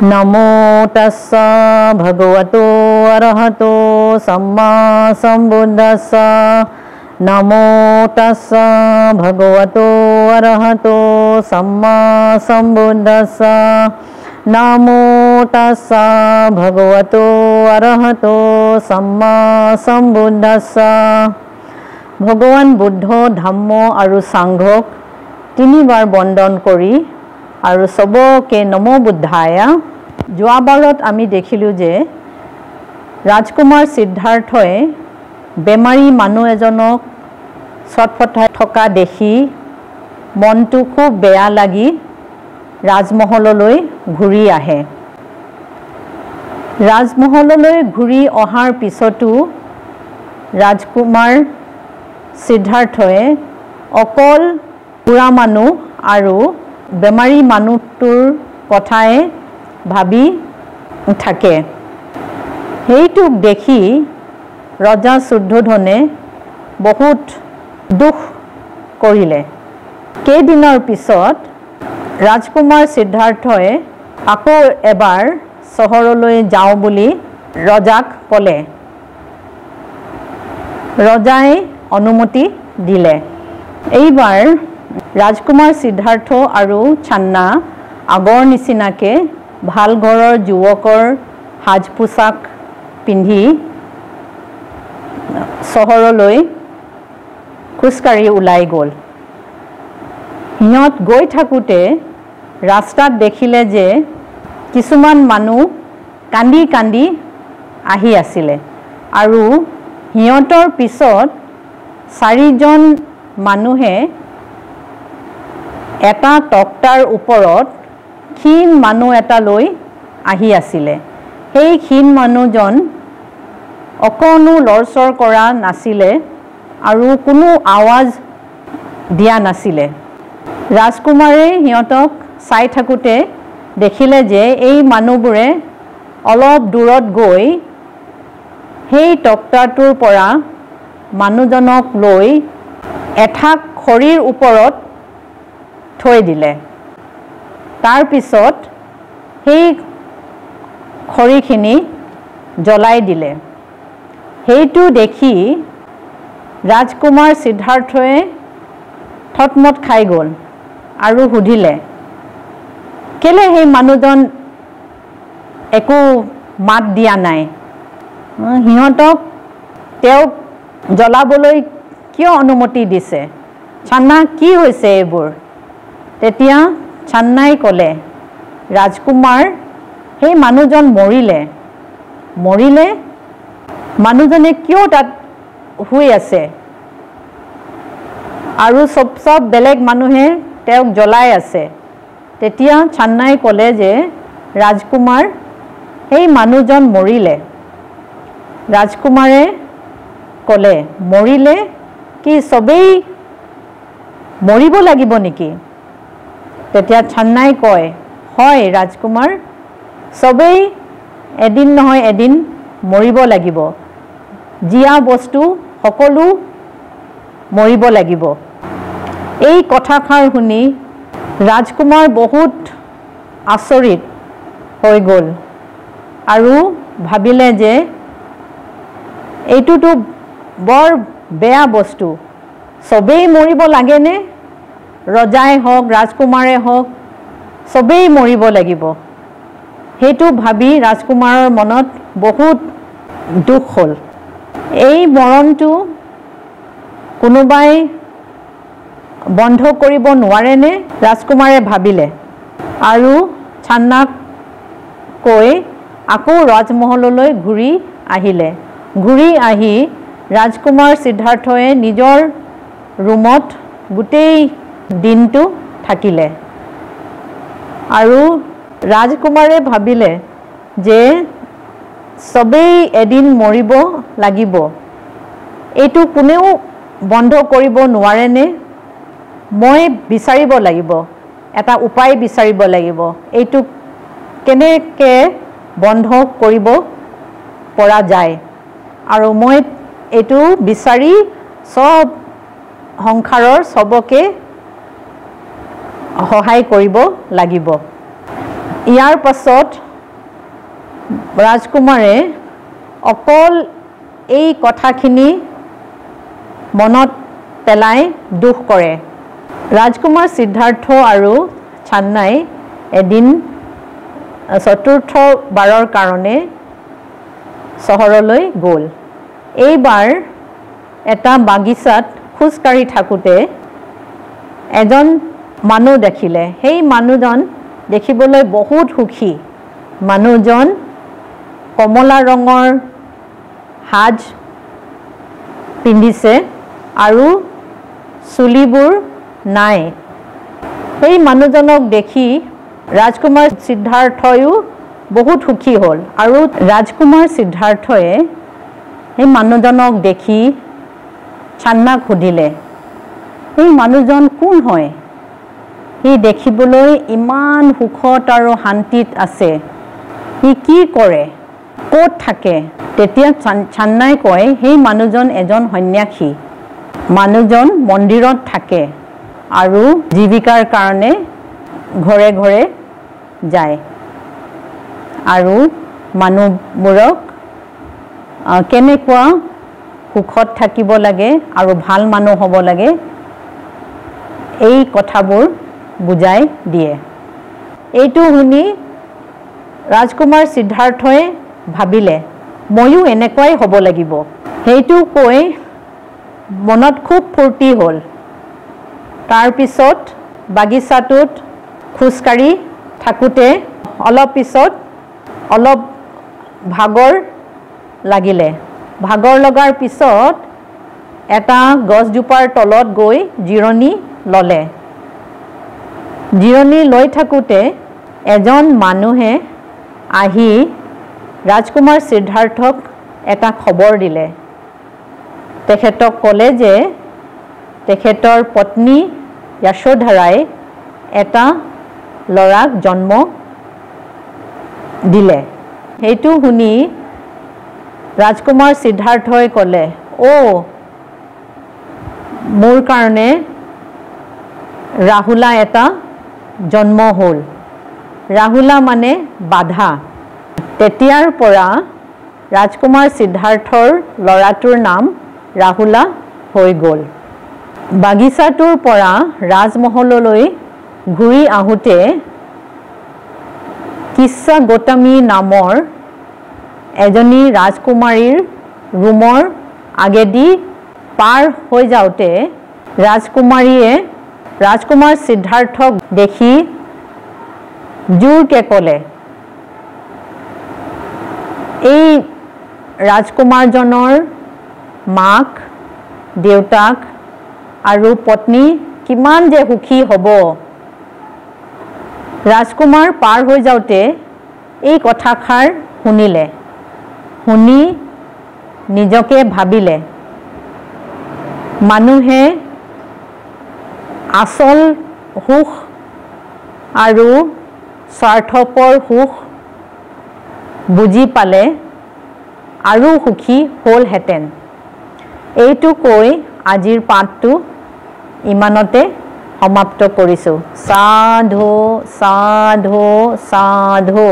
नमो तस्सा भगवतो अरहतो सम्मा सम्बुद्धस्सा नमो तस्सा भगवतो अरहतो सम्मा सम्बुद्धस्सा नमो तस्सा भगवतो अरहतो सम्मा सम्बुद्धस्सा भगवान बुद्ध धम्म और सांघक तीनिबार बंदन करी और सबके नमो बुद्धाय जोवाबारत आमी देखिलु जे राजकुमार सिद्धार्थय बेमारी मानुह एजनक छटफटाई थका देखि मनटु खूब बेया लागि राजमहलলৈ घुरी आহে राजमहलলৈ घुरी अहार पिछतो राजकुमार सिद्धार्थय अकल पुरा मानुह आरु बेमारी मानुहटुर कथाए भाबी थाके हेइटुक देखि रजा शुद्धोधने बहुत दुख करिले केइदिনৰ पिছত राजकुमार सिद्धार्थय आको एबार सहरলৈ जाओ बुली रजाक कले रजाए अनुमति दिले एइबार राजकुमार सिद्धार्थ और छान्ना आगर निचिनाके भाल घৰৰ युवकर हाज पोशाक पिंधि सहरলৈ खुजकाढ़ी उलाई गल हिहत गई थाकुते रास्तात देखिले जे किछुमान मानुह कांदी कांदी आहि आसिले आरु हिहतर पिছত 4 जन मानुहे एटा तक्तार उपरत क्षीण मानुह एटा लई आहि आसिले हेइ क्षीण मानुहजन अकनो लरचर करा नासिले आरु कोनो आवाज दिया नासिले राजकुमारे हिहतक चाइ थाकुते देखिले जे एइ मानुहबुरे अलप दूरत गई हेइ तक्ताटुर परा मानुहजनक लई एठाक खरीर उपरत थৈ दिले तार पिছত हेइ खरीखिनि जलाई दिले हेइटु देखि राजकुमार सिद्धार्थय थतमत खाई गल आरु हुधिले केले हेइ मानुहजन एको मात दिया नाइ हिहतक तेওক जलाबलै किय अनुमति दिसे छान्ना कि होइसे एबुर तेतिया छान्नाई कले राजकुमार हे मानुहजन मरिले मरिले मानुहजने किय तात हुई आछे आरु सब बेलेग मानुहे तेওক जलाई आछे तेतिया छान्नाई कले जे राजकुमार हे मानुहजन मरिले राजकुमारे कले मरिले कि सबेई मरिब लागिब नेकी तेतिया छान्नाई कय हय राजकुमार सबेई एदिन নহয় एदिन मरिब लागिब जिया बस्तु सकलो मरिब लागिब এই কথাষাৰ শুনি राजकुमार बहुत आचरित হৈ গল আৰু ভাবিলে যে এইটোতো বৰ বেয়া বস্তু सबेई मरिब लागेने रजाए हक राजकुमारे हक सबेई मरिब लागिब हेतु भाबी राजकुमारर मनत बहुत दुख हल এই मरणटु कोनोबाई बंध करिब नोवारेने राजकुमारे भाबिले आरु छान्नाक কৈ आको राजमहलলৈ घुरी आहिले घुरी आहि राजकुमार सिद्धार्थये निजर रूमत गोटेई दिनटु थाकिले आरु राजकुमारे भाबिले जे सबेई एदिन मरिब लागिब एटु कोनेও बंध करिब नोवारेने মই বিচাৰিব লাগিব এটা উপায় বিচাৰিব লাগিব এইটো কেনেকে বন্ধ কৰিব পৰা যায় আৰু মই এইটো বিচাৰি সব সংসাৰৰ সবকে সহায় কৰিব লাগিব ইয়াৰ পাছত ৰাজকুমাৰে অকল এই কথাখিনি মনত পেলাই দুখ কৰে। ৰাজকুমাৰ সিদ্ধাৰ্থ আৰু চান্নাই এদিন চতুৰ্থবাৰৰ কাৰণে চহৰলৈ গ'ল। এইবাৰ এটা বাগিচাত খোজকাঢ়ি থাকোঁতে এজন মানুহ দেখিলে। সেই মানুহজন দেখিবলৈ বহুত সুখী। মানুহজন কমলা ৰঙৰ সাজ পিন্ধিছে আৰু চুলিবোৰ নাই। সেই মানুহজনক দেখি ৰাজকুমাৰ সিদ্ধাৰ্থয়ো বহুত সুখী হ'ল আৰু ৰাজকুমাৰ সিদ্ধাৰ্থয়ে সেই মানুহজনক দেখি চান্নাক সুধিলে, এই মানুহজন কোন হয়? সি দেখিবলৈ ইমান সুখত আৰু শান্তিত আছে, সি কি কৰে, ক'ত থাকে? তেতিয়া চান্নাই কয়, সেই মানুহজন এজন সন্যাসী। মানুহজন মন্দিৰত থাকে আৰু জীৱিকাৰ কাৰণে ঘৰে ঘৰে যায় আৰু মানুহবোৰক কেনেকুৱা সুখত থাকিব লাগে আৰু ভাল মানুহ হ'ব লাগে এই কথাবোৰ বুজাই দিয়ে। এইটো শুনি ৰাজকুমাৰ সিদ্ধাৰ্থই ভাবিলে, ময়ো এনেকুৱাই হ'ব লাগিব। সেইটো কৈ মনত খুব ফূৰ্তি হ'ল। তাৰপিছত বাগিচাটোত খোজকাঢ়ি থাকোঁতে অলপ পিছত অলপ ভাগৰ লাগিলে। ভাগৰ লগাৰ পিছত এটা গছজোপাৰ তলত গৈ জিৰণি ল'লে। জিৰণি লৈ থাকোঁতে এজন মানুহে আহি ৰাজকুমাৰ সিদ্ধাৰ্থক এটা খবৰ দিলে। তেখেতক ক'লে যে তেখেতৰ পত্নী যশোধৰাই এটা ল'ৰাক জন্ম দিলে। সেইটো শুনি ৰাজকুমাৰ সিদ্ধাৰ্থই ক'লে, মোৰ কাৰণে ৰাহুলা এটা জন্ম হ'ল। ৰাহুলা মানে বাধা। তেতিয়াৰ পৰা ৰাজকুমাৰ সিদ্ধাৰ্থৰ ল'ৰাটোৰ নাম ৰাহুলা হৈ গ'ল। বাগিচাটোৰ পৰা ৰাজমহললৈ ঘূৰি আহোঁতে কিচ্ছা গৌতমী নামৰ এজনী ৰাজকুমাৰীৰ ৰুমৰ আগেদি পাৰ হৈ যাওঁতে ৰাজকুমাৰীয়ে ৰাজকুমাৰ সিদ্ধাৰ্থক দেখি জোৰকে ক'লে, এই ৰাজকুমাৰজনৰ মাক, দেউতাক আৰু পত্নী কিমান যে সুখী হ'ব। ৰাজকুমাৰ পাৰ হৈ যাওঁতে এই কথাষাৰ শুনিলে। শুনি নিজকে ভাবিলে, মানুহে আচল সুখ আৰু স্বাৰ্থপৰ সুখ বুজি পালে আৰু সুখী হ'লহেঁতেন। এইটো কৈ আজিৰ পাঠটো ইমানতে সমাপ্ত কৰিছোঁ। সাধু সাধু সাধু।